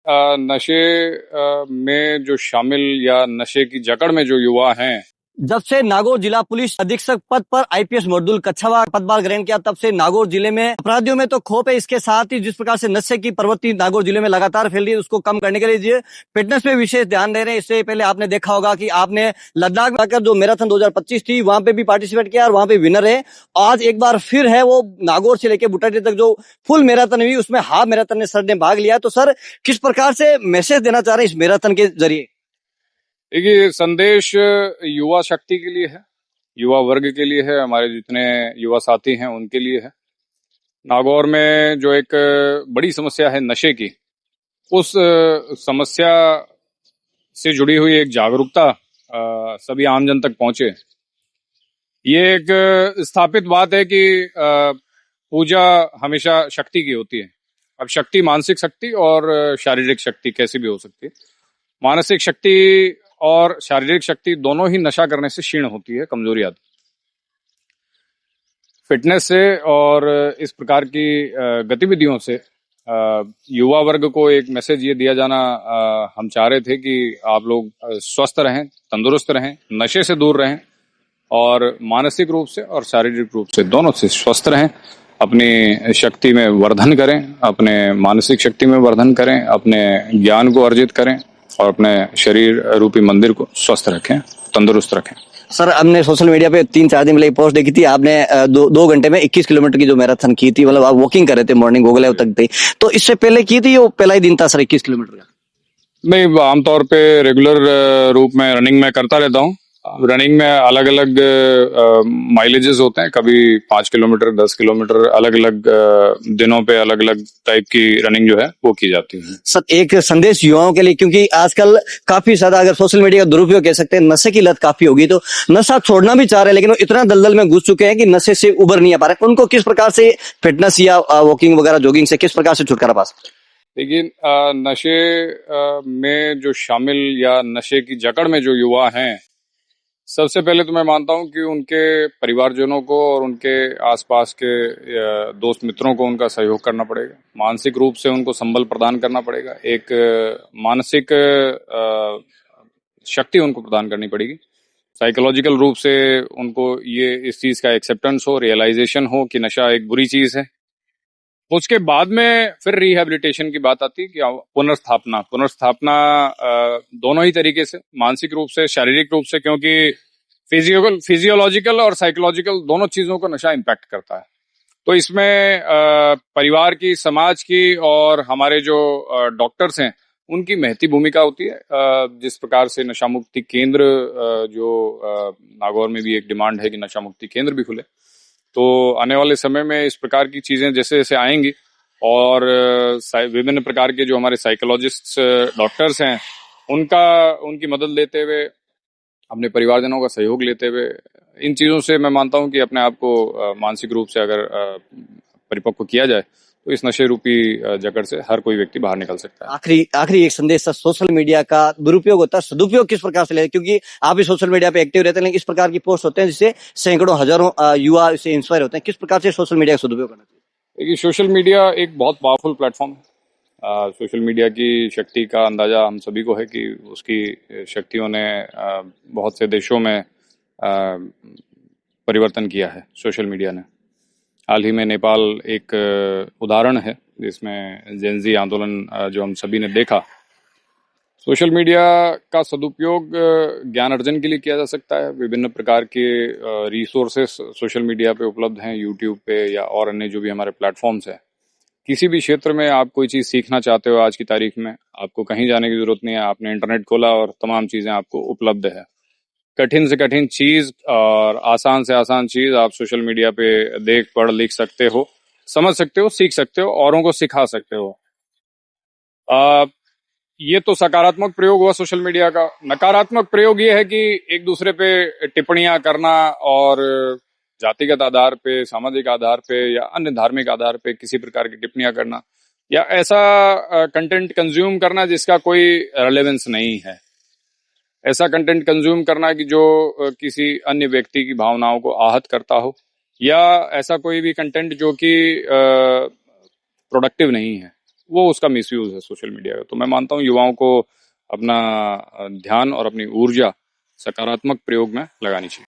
नशे में जो शामिल या नशे की जकड़ में जो युवा हैं, जब से नागौर जिला पुलिस अधीक्षक पद पर आईपीएस मर्दुल कच्छावा पदभार ग्रहण किया, तब से नागौर जिले में अपराधियों में तो खौफ है। इसके साथ ही जिस प्रकार से नशे की प्रवृत्ति नागौर जिले में लगातार फैल रही है, उसको कम करने के लिए फिटनेस पे विशेष ध्यान दे रहे हैं। इससे पहले आपने देखा होगा कि आपने लद्दाख में आकर जो मैराथन 2025 थी, वहां पे भी पार्टिसिपेट किया और वहां पे विनर है। आज एक बार फिर है वो नागौर से लेकर बुटाटी तक जो फुल मैराथन हुई, उसमें हाफ मैराथन में सर ने भाग लिया। तो सर, किस प्रकार से मैसेज देना चाह रहे हैं इस मैराथन के जरिए? देखिए, संदेश युवा शक्ति के लिए है, युवा वर्ग के लिए है, हमारे जितने युवा साथी हैं उनके लिए है। नागौर में जो एक बड़ी समस्या है नशे की, उस समस्या से जुड़ी हुई एक जागरूकता सभी आमजन तक पहुंचे। ये एक स्थापित बात है कि पूजा हमेशा शक्ति की होती है। अब शक्ति मानसिक शक्ति और शारीरिक शक्ति कैसी भी हो सकती है। मानसिक शक्ति और शारीरिक शक्ति दोनों ही नशा करने से क्षीण होती है, कमजोरी आती है। फिटनेस से और इस प्रकार की गतिविधियों से युवा वर्ग को एक मैसेज ये दिया जाना हम चाह रहे थे कि आप लोग स्वस्थ रहें, तंदुरुस्त रहें, नशे से दूर रहें और मानसिक रूप से और शारीरिक रूप से दोनों से स्वस्थ रहें। अपनी शक्ति में वर्धन करें, अपने मानसिक शक्ति में वर्धन करें, अपने ज्ञान को अर्जित करें और अपने शरीर रूपी मंदिर को स्वस्थ रखें, तंदुरुस्त रखें। सर, हमने सोशल मीडिया पे 3-4 दिन पहले पोस्ट देखी थी, आपने दो घंटे में 21 किलोमीटर की जो मैराथन की थी, मतलब आप वॉकिंग कर रहे थे मॉर्निंग गोगले तक थी। तो इससे पहले की थी, वो पहला ही दिन था सर 21 किलोमीटर का? नहीं, आमतौर पे रेगुलर रूप में रनिंग में करता रहता हूँ। रनिंग में अलग अलग माइलेजेस होते हैं, कभी 5 किलोमीटर, 10 किलोमीटर, अलग अलग दिनों पे अलग अलग टाइप की रनिंग जो है वो की जाती है। सर, एक संदेश युवाओं के लिए, क्योंकि आजकल काफी ज्यादा, अगर सोशल मीडिया का दुरुपयोग कह सकते हैं, नशे की लत काफी होगी, तो नशा छोड़ना भी चाह रहे हैं लेकिन वो इतना दलदल में घुस चुके हैं कि नशे से उबर नहीं आ पा रहे। उनको किस प्रकार से फिटनेस या वॉकिंग वगैरह जॉगिंग से किस प्रकार से छुटकारा पा सकते? लेकिन नशे में जो शामिल या नशे की जकड़ में जो युवा हैं, सबसे पहले तो मैं मानता हूं कि उनके परिवारजनों को और उनके आसपास के दोस्त मित्रों को उनका सहयोग करना पड़ेगा। मानसिक रूप से उनको संबल प्रदान करना पड़ेगा। एक मानसिक शक्ति उनको प्रदान करनी पड़ेगी। साइकोलॉजिकल रूप से उनको ये इस चीज का एक्सेप्टेंस हो, रियलाइजेशन हो कि नशा एक बुरी चीज है। उसके बाद में फिर रिहैबिलिटेशन की बात आती है कि पुनर्स्थापना दोनों ही तरीके से, मानसिक रूप से, शारीरिक रूप से, क्योंकि फिजियोलॉजिकल और साइकोलॉजिकल दोनों चीजों को नशा इम्पैक्ट करता है। तो इसमें परिवार की, समाज की और हमारे जो डॉक्टर्स हैं उनकी महती भूमिका होती है। जिस प्रकार से नशा मुक्ति केंद्र जो नागौर में भी एक डिमांड है कि नशा मुक्ति केंद्र भी खुले, तो आने वाले समय में इस प्रकार की चीजें जैसे जैसे आएंगी और विभिन्न प्रकार के जो हमारे साइकोलॉजिस्ट डॉक्टर्स हैं उनकी मदद लेते हुए, अपने परिवारजनों का सहयोग लेते हुए, इन चीजों से मैं मानता हूं कि अपने आप को मानसिक रूप से अगर परिपक्व किया जाए तो इस नशे रूपी जकड़ से हर कोई व्यक्ति बाहर निकल सकता है। आखिरी एक संदेश सर, सोशल मीडिया का दुरुपयोग होता है, सदुपयोग किस प्रकार से ले? क्योंकि आप भी सोशल मीडिया पे एक्टिव रहते हैं, लेकिन इस प्रकार की पोस्ट होते हैं जिससे सैकड़ों हजारों युवा इससे इंस्पायर होते हैं। किस प्रकार से सोशल मीडिया का सदुपयोग करना चाहिए? देखिए, सोशल मीडिया एक बहुत पावरफुल प्लेटफॉर्म है। सोशल मीडिया की शक्ति का अंदाजा हम सभी को है कि उसकी शक्तियों ने बहुत से देशों में परिवर्तन किया है। सोशल मीडिया ने हाल ही में नेपाल एक उदाहरण है जिसमें जेनजी आंदोलन जो हम सभी ने देखा। सोशल मीडिया का सदुपयोग ज्ञान अर्जन के लिए किया जा सकता है। विभिन्न प्रकार के रिसोर्सेस सोशल मीडिया पे उपलब्ध हैं, यूट्यूब पे या और अन्य जो भी हमारे प्लेटफॉर्म्स हैं। किसी भी क्षेत्र में आप कोई चीज सीखना चाहते हो आज की तारीख में, आपको कहीं जाने की जरूरत नहीं है। आपने इंटरनेट खोला और तमाम चीजें आपको उपलब्ध है। कठिन से कठिन चीज और आसान से आसान चीज आप सोशल मीडिया पे देख, पढ़, लिख सकते हो, समझ सकते हो, सीख सकते हो, औरों को सिखा सकते हो। ये तो सकारात्मक प्रयोग हुआ सोशल मीडिया का। नकारात्मक प्रयोग ये है कि एक दूसरे पे टिप्पणियां करना और जातिगत आधार पे, सामाजिक आधार पे या अन्य धार्मिक आधार पे किसी प्रकार की टिप्पणियां करना या ऐसा कंटेंट कंज्यूम करना जिसका कोई रेलेवेंस नहीं है। ऐसा कंटेंट कंज्यूम करना कि जो किसी अन्य व्यक्ति की भावनाओं को आहत करता हो, या ऐसा कोई भी कंटेंट जो कि प्रोडक्टिव नहीं है। वो उसका मिसयूज है सोशल मीडिया का। तो मैं मानता हूँ युवाओं को अपना ध्यान और अपनी ऊर्जा सकारात्मक प्रयोग में लगानी चाहिए।